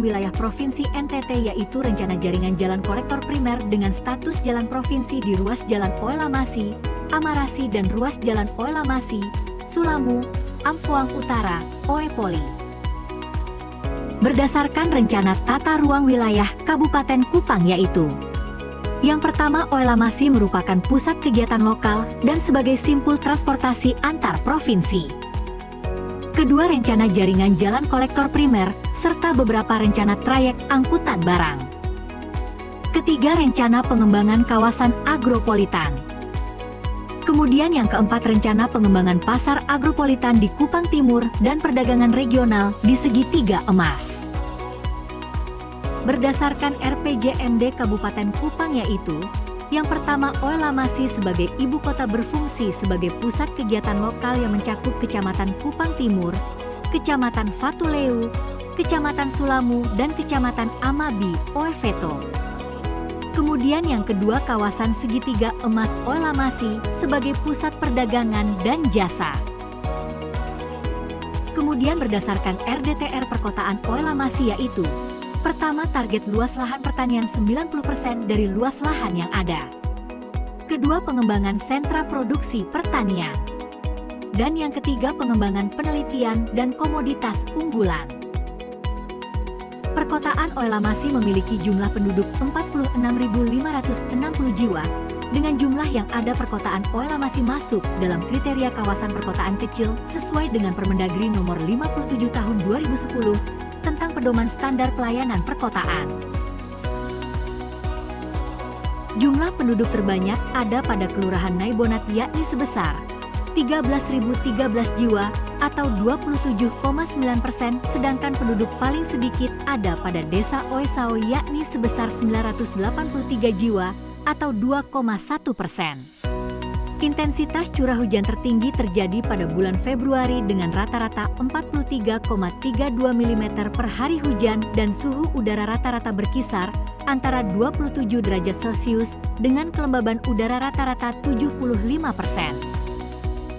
wilayah Provinsi NTT yaitu rencana jaringan jalan kolektor primer dengan status jalan provinsi di ruas Jalan Oelamasi, Amarasi dan ruas Jalan Oelamasi, Sulamu, Amphoang Utara, Oepoli. Berdasarkan rencana tata ruang wilayah Kabupaten Kupang yaitu: yang pertama, Oelamasi merupakan pusat kegiatan lokal dan sebagai simpul transportasi antar provinsi. Kedua, rencana jaringan jalan kolektor primer, serta beberapa rencana trayek angkutan barang. Ketiga, rencana pengembangan kawasan agropolitan. Kemudian yang keempat, rencana pengembangan pasar agropolitan di Kupang Timur dan perdagangan regional di segitiga emas. Berdasarkan RPJMD Kabupaten Kupang yaitu: yang pertama, Oelamasi sebagai ibu kota berfungsi sebagai pusat kegiatan lokal yang mencakup Kecamatan Kupang Timur, Kecamatan Fatuleu, Kecamatan Sulamu, dan Kecamatan Amabi, Oeveto. Kemudian yang kedua, kawasan segitiga emas Oelamasi sebagai pusat perdagangan dan jasa. Kemudian berdasarkan RDTR Perkotaan Oelamasi yaitu: pertama, target luas lahan pertanian 90% dari luas lahan yang ada. Kedua, pengembangan sentra produksi pertanian. Dan yang ketiga, pengembangan penelitian dan komoditas unggulan. Perkotaan Oelamasi memiliki jumlah penduduk 46.560 jiwa. Dengan jumlah yang ada, perkotaan Oelamasi masuk dalam kriteria kawasan perkotaan kecil sesuai dengan Permendagri Nomor 57 Tahun 2010 tentang pedoman standar pelayanan perkotaan. Jumlah penduduk terbanyak ada pada Kelurahan Naibonat yakni sebesar 13.013 jiwa atau 27,9%, sedangkan penduduk paling sedikit ada pada Desa Oesao yakni sebesar 983 jiwa atau 2,1%. Intensitas curah hujan tertinggi terjadi pada bulan Februari dengan rata-rata 43,32 mm per hari hujan dan suhu udara rata-rata berkisar antara 27 derajat Celcius dengan kelembaban udara rata-rata 75%.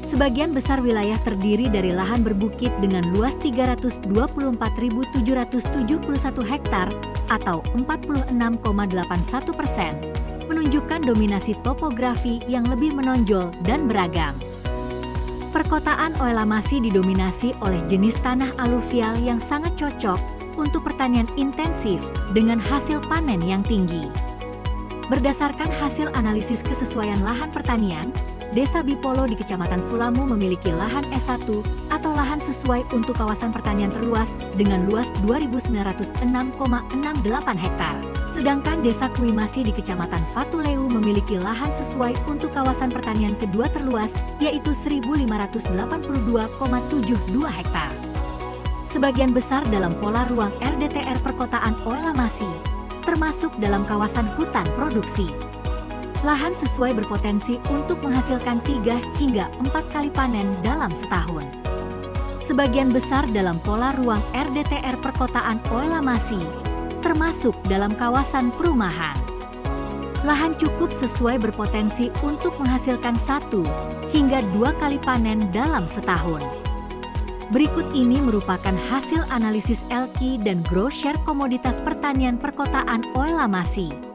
Sebagian besar wilayah terdiri dari lahan berbukit dengan luas 324.771 hektar atau 46,81%. Menunjukkan dominasi topografi yang lebih menonjol dan beragam. Perkotaan Oelamasi didominasi oleh jenis tanah aluvial yang sangat cocok untuk pertanian intensif dengan hasil panen yang tinggi. Berdasarkan hasil analisis kesesuaian lahan pertanian, Desa Bipolo di Kecamatan Sulamu memiliki lahan S1 atau lahan sesuai untuk kawasan pertanian terluas dengan luas 2.906,68 hektar. Sedangkan Desa Kuimasi di Kecamatan Fatuleu memiliki lahan sesuai untuk kawasan pertanian kedua terluas yaitu 1.582,72 hektar. Sebagian besar dalam pola ruang RDTR Perkotaan Oelamasi, termasuk dalam kawasan hutan produksi. Lahan sesuai berpotensi untuk menghasilkan 3 hingga 4 kali panen dalam setahun. Sebagian besar dalam pola ruang RDTR Perkotaan Oelamasi, termasuk dalam kawasan perumahan. Lahan cukup sesuai berpotensi untuk menghasilkan 1 hingga 2 kali panen dalam setahun. Berikut ini merupakan hasil analisis Elki dan Grow Share Komoditas Pertanian Perkotaan Oelamasi.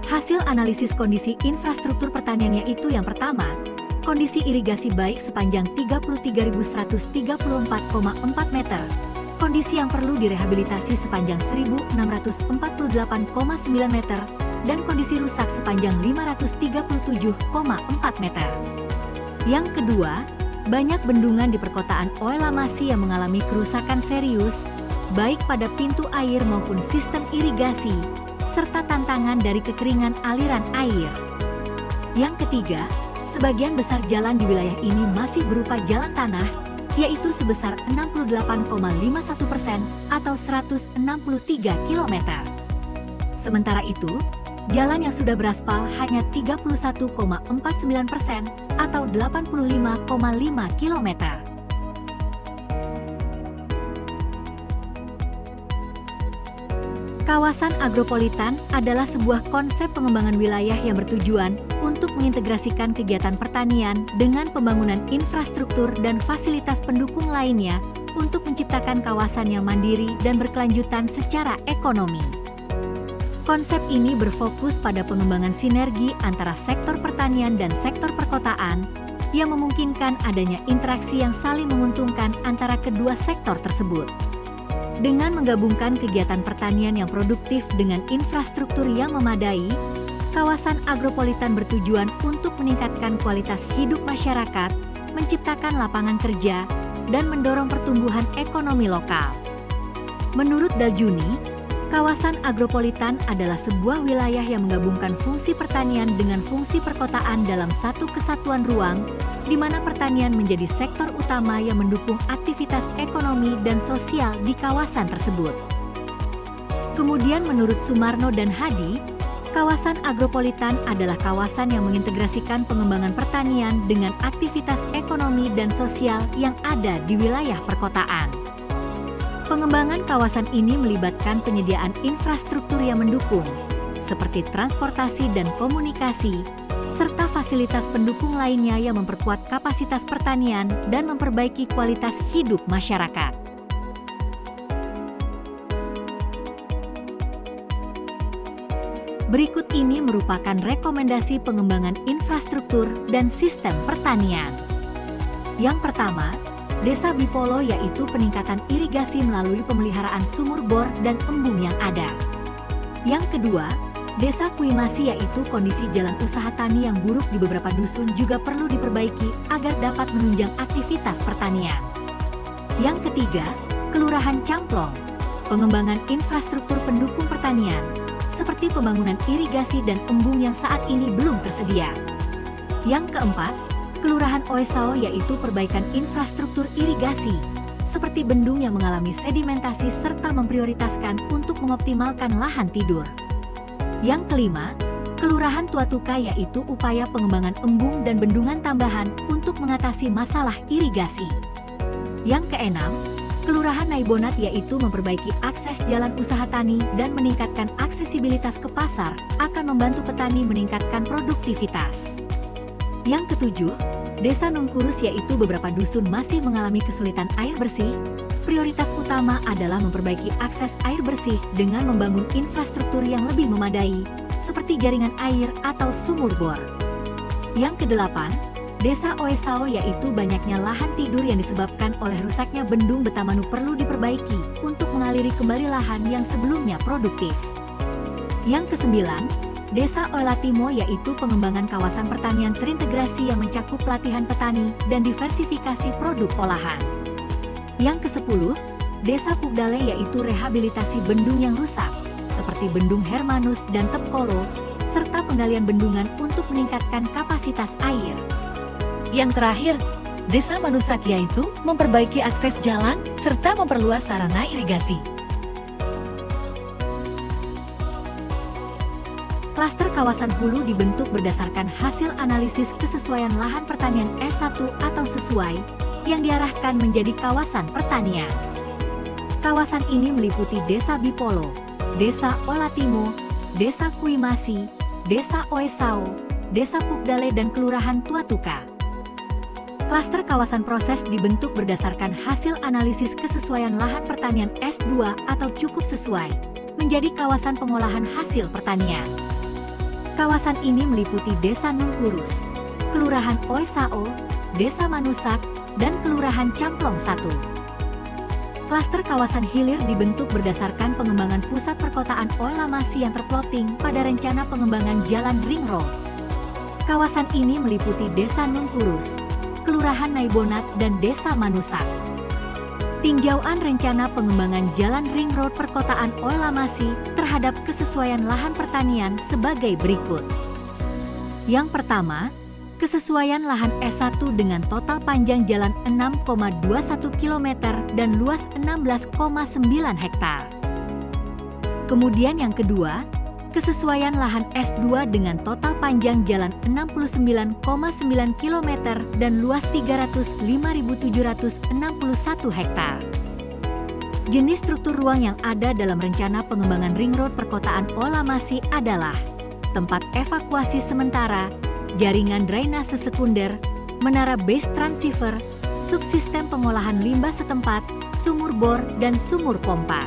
Hasil analisis kondisi infrastruktur pertanian yaitu: yang pertama, kondisi irigasi baik sepanjang 33.134,4 meter, kondisi yang perlu direhabilitasi sepanjang 1.648,9 meter, dan kondisi rusak sepanjang 537,4 meter. Yang kedua, banyak bendungan di perkotaan Oelamasi yang mengalami kerusakan serius, baik pada pintu air maupun sistem irigasi, serta tantangan dari kekeringan aliran air. Yang ketiga, sebagian besar jalan di wilayah ini masih berupa jalan tanah, yaitu sebesar 68,51% atau 163 km. Sementara itu, jalan yang sudah beraspal hanya 31,49% atau 85,5 km. Kawasan agropolitan adalah sebuah konsep pengembangan wilayah yang bertujuan untuk mengintegrasikan kegiatan pertanian dengan pembangunan infrastruktur dan fasilitas pendukung lainnya untuk menciptakan kawasan yang mandiri dan berkelanjutan secara ekonomi. Konsep ini berfokus pada pengembangan sinergi antara sektor pertanian dan sektor perkotaan yang memungkinkan adanya interaksi yang saling menguntungkan antara kedua sektor tersebut. Dengan menggabungkan kegiatan pertanian yang produktif dengan infrastruktur yang memadai, kawasan agropolitan bertujuan untuk meningkatkan kualitas hidup masyarakat, menciptakan lapangan kerja, dan mendorong pertumbuhan ekonomi lokal. Menurut Daljuni, kawasan agropolitan adalah sebuah wilayah yang menggabungkan fungsi pertanian dengan fungsi perkotaan dalam satu kesatuan ruang, di mana pertanian menjadi sektor utama yang mendukung aktivitas ekonomi dan sosial di kawasan tersebut. Kemudian menurut Sumarno dan Hadi, kawasan agropolitan adalah kawasan yang mengintegrasikan pengembangan pertanian dengan aktivitas ekonomi dan sosial yang ada di wilayah perkotaan. Pengembangan kawasan ini melibatkan penyediaan infrastruktur yang mendukung, seperti transportasi dan komunikasi, serta fasilitas pendukung lainnya yang memperkuat kapasitas pertanian dan memperbaiki kualitas hidup masyarakat. Berikut ini merupakan rekomendasi pengembangan infrastruktur dan sistem pertanian. Yang pertama, Desa Bipolo yaitu peningkatan irigasi melalui pemeliharaan sumur bor dan embung yang ada. Yang kedua, Desa Kuimasi yaitu kondisi jalan usaha tani yang buruk di beberapa dusun juga perlu diperbaiki agar dapat menunjang aktivitas pertanian. Yang ketiga, Kelurahan Camplong, pengembangan infrastruktur pendukung pertanian, seperti pembangunan irigasi dan embung yang saat ini belum tersedia. Yang keempat, Kelurahan Oesao yaitu perbaikan infrastruktur irigasi, seperti bendung yang mengalami sedimentasi serta memprioritaskan untuk mengoptimalkan lahan tidur. Yang kelima, Kelurahan Tuatuka yaitu upaya pengembangan embung dan bendungan tambahan untuk mengatasi masalah irigasi. Yang keenam, Kelurahan Naibonat yaitu memperbaiki akses jalan usaha tani dan meningkatkan aksesibilitas ke pasar akan membantu petani meningkatkan produktivitas. Yang ketujuh, Desa Nungkurus yaitu beberapa dusun masih mengalami kesulitan air bersih. Prioritas utama adalah memperbaiki akses air bersih dengan membangun infrastruktur yang lebih memadai, seperti jaringan air atau sumur bor. Yang kedelapan, Desa Oesao yaitu banyaknya lahan tidur yang disebabkan oleh rusaknya bendung Betamanu perlu diperbaiki untuk mengaliri kembali lahan yang sebelumnya produktif. Yang kesembilan, Desa Oelatimo yaitu pengembangan kawasan pertanian terintegrasi yang mencakup pelatihan petani dan diversifikasi produk olahan. Yang kesepuluh, Desa Pugdale yaitu rehabilitasi bendung yang rusak, seperti Bendung Hermanus dan Tepkolo, serta penggalian bendungan untuk meningkatkan kapasitas air. Yang terakhir, Desa Manusak yaitu memperbaiki akses jalan serta memperluas sarana irigasi. Klaster kawasan hulu dibentuk berdasarkan hasil analisis kesesuaian lahan pertanian S1 atau sesuai yang diarahkan menjadi kawasan pertanian. Kawasan ini meliputi Desa Bipolo, Desa Olatimo, Desa Kuimasi, Desa Oesao, Desa Pugdale dan Kelurahan Tuatuka. Klaster kawasan proses dibentuk berdasarkan hasil analisis kesesuaian lahan pertanian S2 atau cukup sesuai, menjadi kawasan pengolahan hasil pertanian. Kawasan ini meliputi Desa Nungkurus, Kelurahan Oesao, Desa Manusak, dan Kelurahan Camplong 1. Klaster kawasan hilir dibentuk berdasarkan pengembangan pusat perkotaan Oelamasi yang terploting pada rencana pengembangan Jalan Ring Road. Kawasan ini meliputi Desa Nungkurus, Kelurahan Naibonat, dan Desa Manusak. Tinjauan rencana pengembangan Jalan Ring Road perkotaan Oelamasi terhadap kesesuaian lahan pertanian sebagai berikut. Yang pertama, kesesuaian lahan S1 dengan total panjang jalan 6,21 km dan luas 16,9 hektar. Kemudian yang kedua, kesesuaian lahan S2 dengan total panjang jalan 69,9 km dan luas 305.761 hektar. Jenis struktur ruang yang ada dalam rencana pengembangan Ring Road perkotaan Oelamasi adalah tempat evakuasi sementara, jaringan drainase sekunder, menara base transceiver, subsistem pengolahan limbah setempat, sumur bor, dan sumur pompa.